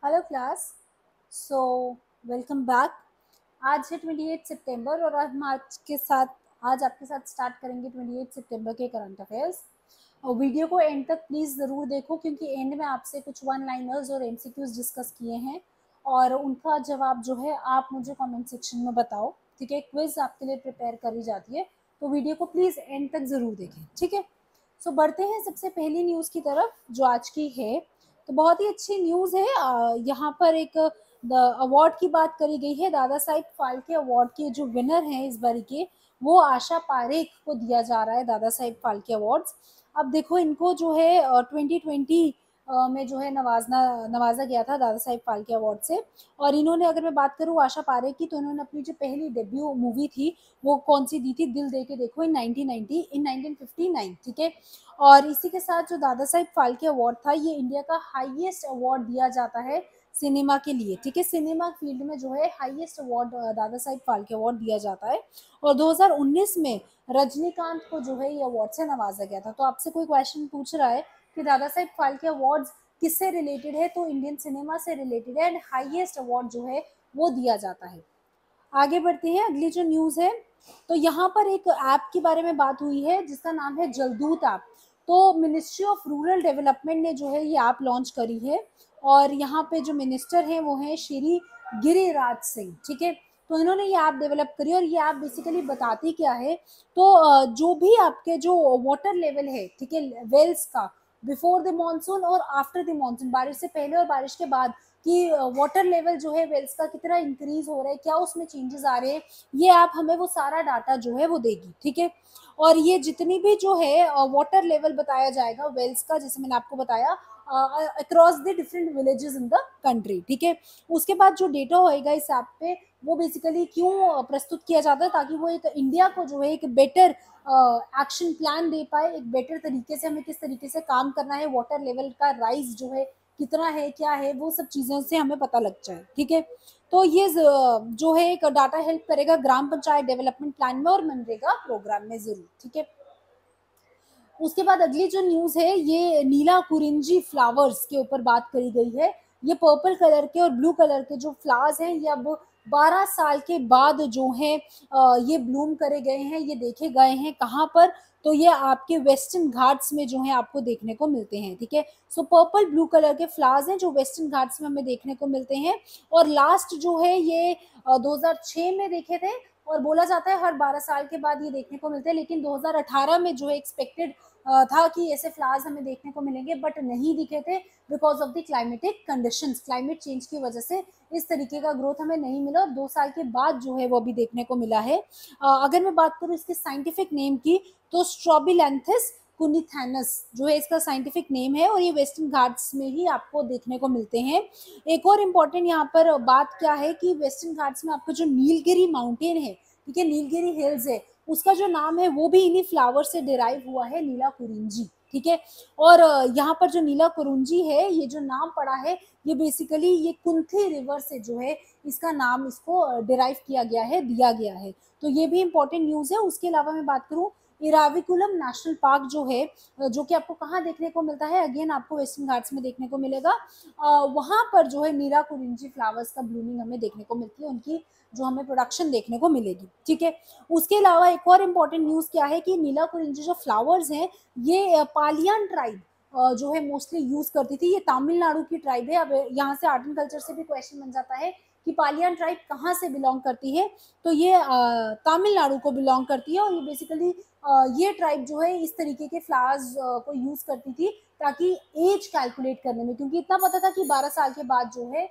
Hello class. So welcome back. आज है 28 सितंबर और आज आपके साथ स्टार्ट करेंगे 28 सितंबर के करंट अफेयर्स। और वीडियो को एंड तक प्लीज़ ज़रूर देखो क्योंकि एंड में आपसे कुछ वन लाइनर्स और एमसीक्यूज डिस्कस किए हैं और उनका जवाब जो है आप मुझे कमेंट सेक्शन में बताओ। ठीक है, क्विज आपके लिए प्रिपेयर करी जाती है तो वीडियो को प्लीज़ एंड तक ज़रूर देखें। ठीक है, सो बढ़ते हैं सबसे पहली न्यूज़ की तरफ जो आज की है। तो बहुत ही अच्छी न्यूज़ है। यहाँ पर एक अवार्ड की बात करी गई है। दादा साहिब फाल्के अवार्ड के जो विनर हैं इस बारी के, वो आशा पारेख को दिया जा रहा है दादा साहिब फाल्के अवार्ड्स। अब देखो इनको जो है 2020 में जो है नवाजा गया था दादा साहिब फाल्के अवार्ड से। और इन्होंने, अगर मैं बात करूँ आशा पारेख की, तो इन्होंने अपनी जो पहली डेब्यू मूवी थी वो कौन सी दी थी, दिल दे के देखो, इन 1959। ठीक है, और इसी के साथ जो दादा साहिब फाल्के अवार्ड था, ये इंडिया का हाईएस्ट अवार्ड दिया जाता है सिनेमा के लिए। ठीक है, सिनेमा फील्ड में जो है हाईएस्ट अवार्ड दादा साहिब फाल्के अवार्ड दिया जाता है। और 2019 में रजनीकांत को जो है ये अवार्ड से नवाजा गया था। तो आपसे कोई क्वेश्चन पूछ रहा है कि दादा साहिब फाल्के अवार्ड्स किससे रिलेटेड है, तो इंडियन सिनेमा से रिलेटेड है एंड हाईएस्ट अवार्ड जो है वो दिया जाता है। आगे बढ़ते हैं, अगली जो न्यूज़ है, तो यहाँ पर एक ऐप के बारे में बात हुई है जिसका नाम है जलदूत ऐप। तो मिनिस्ट्री ऑफ रूरल डेवलपमेंट ने जो है ये ऐप लॉन्च करी है और यहाँ पे जो मिनिस्टर हैं वो हैं श्री गिरिराज सिंह। ठीक है, तो इन्होंने ये ऐप डेवलप करी और ये ऐप बेसिकली बताती क्या है, तो जो भी आपके जो वाटर लेवल है, ठीक है, वेल्स का, बिफोर द मॉनसून और आफ्टर द मॉनसून, बारिश से पहले और बारिश के बाद, कि वाटर लेवल जो है वेल्स का कितना इंक्रीज हो रहा है, क्या उसमें चेंजेस आ रहे हैं, ये ऐप हमें वो सारा डाटा जो है वो देगी। ठीक है, और ये जितनी भी जो है वाटर लेवल बताया जाएगा वेल्स का, जैसे मैंने आपको बताया, across the different villages in the country. ठीक है, उसके बाद जो डेटा होएगा इस ऐप पे, वो बेसिकली क्यों प्रस्तुत किया जाता है, ताकि वो एक इंडिया को जो है एक बेटर एक्शन प्लान दे पाए, एक बेटर तरीके से हमें किस तरीके से काम करना है, वाटर लेवल का राइज जो है कितना है, क्या है, वो सब चीज़ों से हमें पता लग जाए। ठीक है, तो ये जो है एक डाटा हेल्प करेगा ग्राम पंचायत डेवलपमेंट प्लान में और मनरेगा प्रोग्राम में जरूर। ठीक है, उसके बाद अगली जो न्यूज़ है, ये नीला कुरिंजी फ्लावर्स के ऊपर बात करी गई है। ये पर्पल कलर के और ब्लू कलर के जो फ्लावर्स हैं, ये अब 12 साल के बाद जो है ये ब्लूम करे गए हैं। ये देखे गए हैं कहाँ पर, तो ये आपके वेस्टर्न घाट्स में जो है आपको देखने को मिलते हैं। ठीक है, सो पर्पल ब्लू कलर के फ्लावर्स हैं जो वेस्टर्न घाट्स में हमें देखने को मिलते हैं। और लास्ट जो है ये 2006 में देखे थे, और बोला जाता है हर 12 साल के बाद ये देखने को मिलते हैं, लेकिन 2018 में जो है एक्सपेक्टेड था कि ऐसे फ्लावर्स हमें देखने को मिलेंगे, बट नहीं दिखे थे because of the climatic conditions. Climate change की वजह से इस तरीके का ग्रोथ हमें नहीं मिला और 2 साल के बाद जो है वो भी देखने को मिला है। अगर मैं बात करूँ इसके साइंटिफिक नेम की, तो स्ट्रॉबिलैंथिस कुनिथैनस जो है इसका साइंटिफिक नेम है, और ये वेस्टर्न घाट्स में ही आपको देखने को मिलते हैं। एक और इम्पॉर्टेंट यहाँ पर बात क्या है कि वेस्टर्न घाट्स में आपको जो नीलगिरी माउंटेन है, ठीक है, नीलगिरी हिल्स है, उसका जो नाम है वो भी इन्हीं फ्लावर से डिराइव हुआ है, नीला कुरिंजी। ठीक है, और यहाँ पर जो नीला कुरिंजी है, ये जो नाम पड़ा है, ये बेसिकली ये कुंथी रिवर से जो है इसका नाम इसको डिराइव किया गया है, दिया गया है। तो ये भी इंपॉर्टेंट न्यूज़ है। उसके अलावा मैं बात करूँ, इराविकुलम नेशनल पार्क जो है, जो कि आपको कहाँ देखने को मिलता है, अगेन आपको वेस्टर्न घाट्स में देखने को मिलेगा। वहाँ पर जो है नीला कुरिंजी फ्लावर्स का ब्लूमिंग हमें देखने को मिलती है, उनकी जो हमें प्रोडक्शन देखने को मिलेगी। ठीक है, उसके अलावा एक और इम्पॉर्टेंट न्यूज़ क्या है कि नीला कुरिंजी जो फ्लावर्स हैं, ये पालियन ट्राइब जो है मोस्टली यूज़ करती थी। ये तमिलनाडु की ट्राइब है। अब यहाँ से आर्ट एंड कल्चर से भी क्वेश्चन बन जाता है कि पालियन ट्राइब कहाँ से बिलोंग करती है, तो ये तमिलनाडु को बिलोंग करती है। और ये बेसिकली ये ट्राइब जो है इस तरीके के फ्लावर्स को यूज़ करती थी ताकि एज कैलकुलेट करने में, क्योंकि इतना पता था कि 12 साल के बाद जो है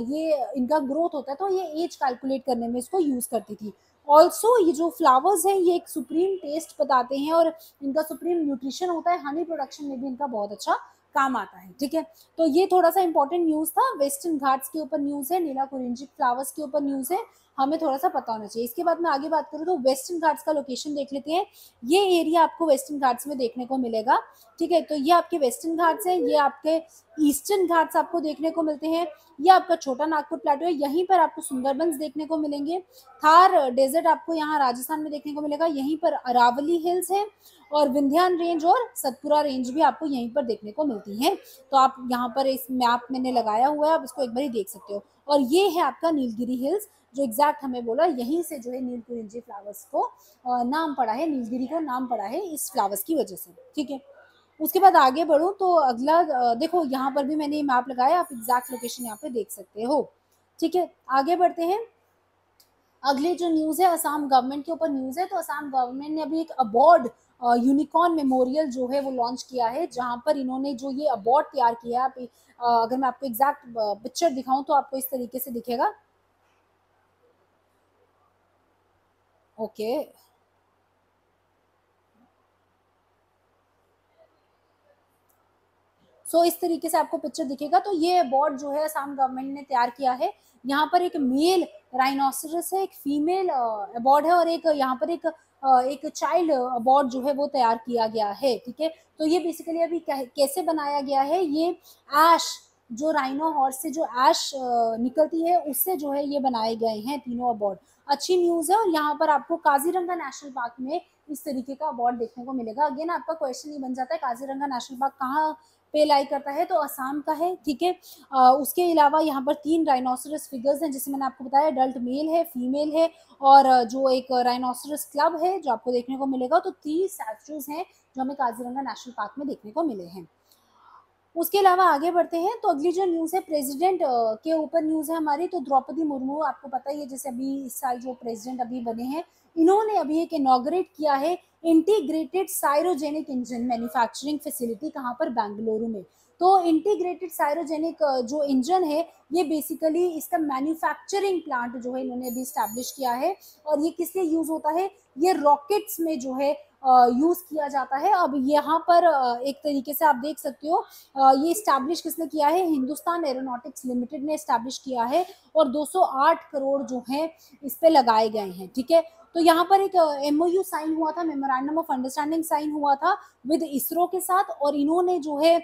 ये इनका ग्रोथ होता है, तो ये एज कैलकुलेट करने में इसको यूज़ करती थी। ऑल्सो ये जो फ्लावर्स हैं ये एक सुप्रीम टेस्ट बताते हैं और इनका सुप्रीम न्यूट्रिशन होता है, हनी प्रोडक्शन में भी इनका बहुत अच्छा काम आता है। ठीक है, तो ये थोड़ा सा इंपॉर्टेंट न्यूज़ था। वेस्टर्न घाट्स के ऊपर न्यूज़ है, नीला कुरिंजी फ्लावर्स के ऊपर न्यूज़ है। हमें थोड़ा सा पता होना चाहिए। इसके बाद मैं आगे बात करूँ तो वेस्टर्न घाट्स का लोकेशन देख लेते हैं। ये एरिया आपको वेस्टर्न घाट्स में देखने को मिलेगा, ठीक है। तो ये आपके वेस्टर्न घाट्स हैं, ये आपके ईस्टर्न घाट्स आपको देखने को मिलते हैं। ये आपका छोटा नागपुर प्लेटो है, यहीं पर आपको सुंदरबंस देखने को मिलेंगे। थार डेजर्ट आपको यहाँ राजस्थान में देखने को मिलेगा, यहीं पर अरावली हिल्स है, और विंध्यान रेंज और सतपुरा रेंज भी आपको यहीं पर देखने को मिलती है। तो आप यहाँ पर इस मैप मैंने लगाया हुआ है, आप इसको एक बार ही देख सकते हो। और ये है आपका नीलगिरी हिल्स, जो एग्जैक्ट हमें बोला यहीं से जो है नीलकुरिंजी फ्लावर्स को नाम पड़ा है, नीलगिरी को नाम पड़ा है इस फ्लावर्स की वजह से, ठीक है। उसके बाद आगे बढ़ूं तो अगला देखो यहाँ पर भी मैंने मैप लगाया, आप एग्जैक्ट लोकेशन यहाँ पे देख सकते हो, ठीक है। आगे बढ़ते हैं। अगली जो न्यूज है असम गवर्नमेंट के ऊपर न्यूज है। तो असम गवर्नमेंट ने अभी एक अवार्ड यूनिकॉर्न मेमोरियल जो है वो लॉन्च किया है, जहां पर इन्होंने जो ये अवार्ड तैयार किया है, अगर मैं आपको एग्जैक्ट पिक्चर दिखाऊं तो आपको इस तरीके से दिखेगा, ओके। सो इस तरीके से आपको पिक्चर दिखेगा। तो ये अवार्ड जो है असम गवर्नमेंट ने तैयार किया है। यहाँ पर एक मेल राइनोसरस है, एक फीमेल अवार्ड है, और एक यहाँ पर एक चाइल्ड अवार्ड जो है वो तैयार किया गया है, ठीक है। तो ये बेसिकली अभी कैसे बनाया गया है, ये ऐश जो राइनो हॉर्स से जो ऐश निकलती है उससे जो है ये बनाए गए हैं तीनों अवार्ड। अच्छी न्यूज है। और यहाँ पर आपको काजीरंगा नेशनल पार्क में इस तरीके का अवार्ड देखने को मिलेगा। अगेन आपका क्वेश्चन ये बन जाता है काजीरंगा नेशनल पार्क कहाँ पे लाई करता है, तो असम का है, ठीक है। उसके अलावा यहाँ पर 3 राइनोसरस फिगर्स हैं, जिससे मैंने आपको बताया अडल्ट मेल है, फीमेल है, और जो एक राइनोसरस क्लब है जो आपको देखने को मिलेगा। तो 3 स्टैचूज हैं जो हमें काजीरंगा नेशनल पार्क में देखने को मिले हैं। उसके अलावा आगे बढ़ते हैं। तो अगली जो न्यूज है प्रेसिडेंट के ऊपर न्यूज है हमारी। तो द्रौपदी मुर्मू आपको पता ही है, जैसे अभी इस साल जो प्रेसिडेंट अभी बने हैं, इन्होंने अभी एक इनॉग्रेट किया है इंटीग्रेटेड साइरोजेनिक इंजन मैन्युफैक्चरिंग फैसिलिटी, कहाँ पर, बेंगलुरु में। तो इंटीग्रेटेड साइरोजेनिक जो इंजन है, ये बेसिकली इसका मैन्युफैक्चरिंग प्लांट जो है इन्होंने अभी स्टैब्लिश किया है। और ये किस लिए यूज होता है, ये रॉकेट्स में जो है यूज किया जाता है। अब यहाँ पर एक तरीके से आप देख सकते हो, ये स्टैब्लिश किसने किया है, हिंदुस्तान एरोनॉटिक्स लिमिटेड ने स्टैब्लिश किया है, और 208 करोड़ जो है इस पे लगाए गए हैं, ठीक है। तो यहाँ पर एक एमओयू साइन हुआ था, मेमोरेंडम ऑफ अंडरस्टैंडिंग साइन हुआ था विद इसरो के साथ, और इन्होंने जो है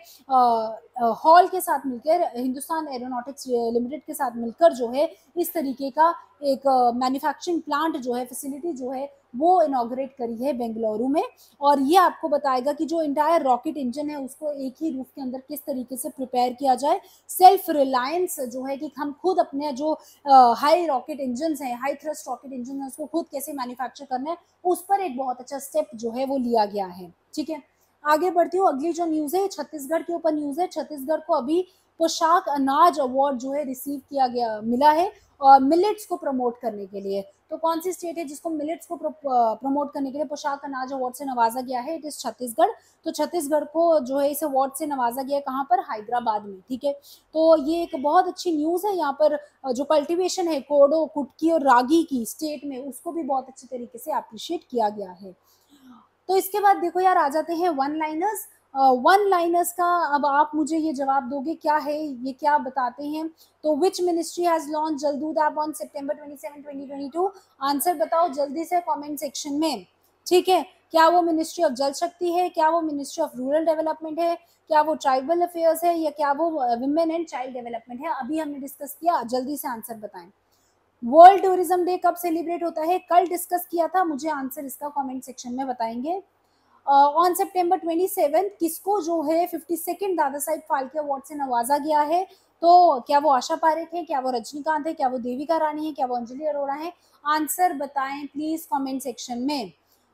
हॉल के साथ मिलकर, हिंदुस्तान एरोनॉटिक्स लिमिटेड के साथ मिलकर जो है इस तरीके का एक मैन्युफैक्चरिंग प्लांट जो है, फैसिलिटी जो है वो इनॉग्रेट करी है बेंगलुरु में। और ये आपको बताएगा कि जो इंटायर रॉकेट इंजन है उसको एक ही रूफ के अंदर किस तरीके से प्रिपेयर किया जाए। सेल्फ रिलायंस जो है कि हम खुद अपने जो हाई रॉकेट इंजन है, हाई थ्रस्ट रॉकेट इंजन है, उसको खुद कैसे मैन्युफैक्चर करना है, उस पर एक बहुत अच्छा स्टेप जो है वो लिया गया है, ठीक है। आगे बढ़ती हूँ। अगली जो न्यूज है छत्तीसगढ़ के ऊपर न्यूज है। छत्तीसगढ़ को अभी पोशाक अनाज अवार्ड जो है रिसीव किया गया मिला है मिलेट्स को प्रमोट करने के लिए। तो कौन सी स्टेट है जिसको मिलेट्स को प्रमोट करने के लिए पोशाक अनाज अवार्ड से नवाजा गया है, इट इज छत्तीसगढ़। तो छत्तीसगढ़ को जो है इस अवार्ड से नवाजा गया, कहाँ पर, हैदराबाद में, ठीक है। तो ये एक बहुत अच्छी न्यूज है। यहाँ पर जो कल्टीवेशन है कोडो, कुटकी और रागी की स्टेट में, उसको भी बहुत अच्छे तरीके से अप्रिशिएट किया गया है। तो इसके बाद देखो यार, आ जाते हैं वन लाइनर्स। वन लाइनर्स का अब आप मुझे ये जवाब दोगे क्या है, ये क्या बताते हैं। तो which ministry has launch Jaldoot app on September 27, 2022। Answer बताओ जल्दी से कमेंट सेक्शन में, ठीक है। क्या वो मिनिस्ट्री ऑफ जल शक्ति है, क्या वो मिनिस्ट्री ऑफ रूरल डेवलपमेंट है, क्या वो ट्राइबल अफेयर्स है, या क्या वो विमेन एंड चाइल्ड डेवलपमेंट है। अभी हमने डिस्कस किया, जल्दी से आंसर बताएं। वर्ल्ड टूरिज्म डे कब सेलिब्रेट होता है, कल डिस्कस किया था, मुझे आंसर इसका कमेंट सेक्शन में बताएंगे। ऑन सितंबर 27 किसको जो है 52nd दादा साहिब फाल्के अवार्ड से नवाजा गया है। तो क्या वो आशा पारेख है, क्या वो रजनीकांत है, क्या वो देविका रानी है, क्या वो अंजलि अरोड़ा है। आंसर बताएं प्लीज कमेंट सेक्शन में।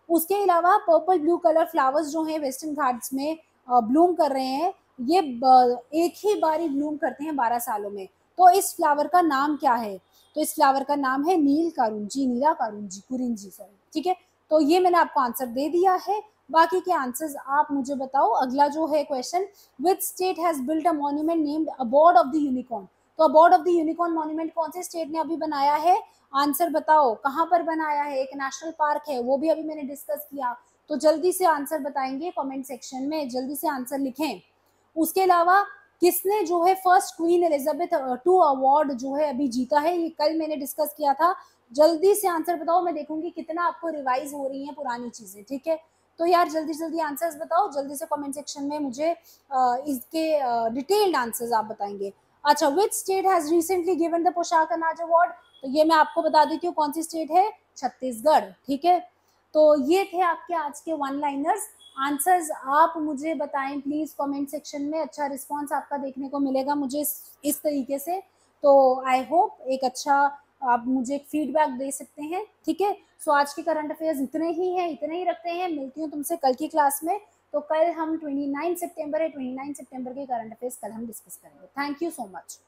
उसके अलावा पर्पल ब्लू कलर फ्लावर्स जो है वेस्टर्न घाट्स में ब्लूम कर रहे हैं, ये एक ही बारी ब्लूम करते हैं 12 सालों में। तो इस फ्लावर का नाम क्या है, तो इस फ्लावर का नाम है नील कारुंजी, नीला कारुंजी, कुरिंजी, सॉरी, ठीक है। तो ये मैंने आपको आंसर दे दिया है, बाकी के आंसर्स आप मुझे बताओ। अगला जो है question, which state has built a monument named abode of the unicorn. तो abode of the unicorn monument कौन से स्टेट ने अभी बनाया है, आंसर बताओ कहाँ पर बनाया है। एक नेशनल पार्क है, वो भी अभी मैंने डिस्कस किया। तो जल्दी से आंसर बताएंगे कमेंट सेक्शन में, जल्दी से आंसर लिखें। उसके अलावा किसने जो है फर्स्ट क्वीन एलिजाबेथ 2 अवार्ड जो है अभी जीता है, ये कल मैंने डिस्कस किया था। जल्दी से आंसर बताओ, मैं देखूंगी कितना आपको रिवाइज हो रही हैं पुरानी चीजें, ठीक है। तो यार जल्दी जल्दी आंसर्स बताओ, जल्दी से कमेंट सेक्शन में मुझे इसके डिटेल्ड आंसर्स आप बताएंगे। अच्छा, विच state has recently given the पोशाक अनाज अवार्ड, तो ये मैं आपको बता देती हूँ कौन सी स्टेट है, छत्तीसगढ़, ठीक है। तो ये थे आपके आज के वन लाइनर्स। आंसर्स आप मुझे बताएं प्लीज कमेंट सेक्शन में, अच्छा रिस्पांस आपका देखने को मिलेगा मुझे इस तरीके से। तो आई होप एक अच्छा आप मुझे एक फीडबैक दे सकते हैं, ठीक है। सो आज के करंट अफेयर्स इतने ही हैं, इतने ही रखते हैं। मिलती हूँ तुमसे कल की क्लास में। तो कल हम 29 सितंबर है, 29 सितंबर के करंट अफेयर्स कल हम डिस्कस करेंगे। Thank you so much.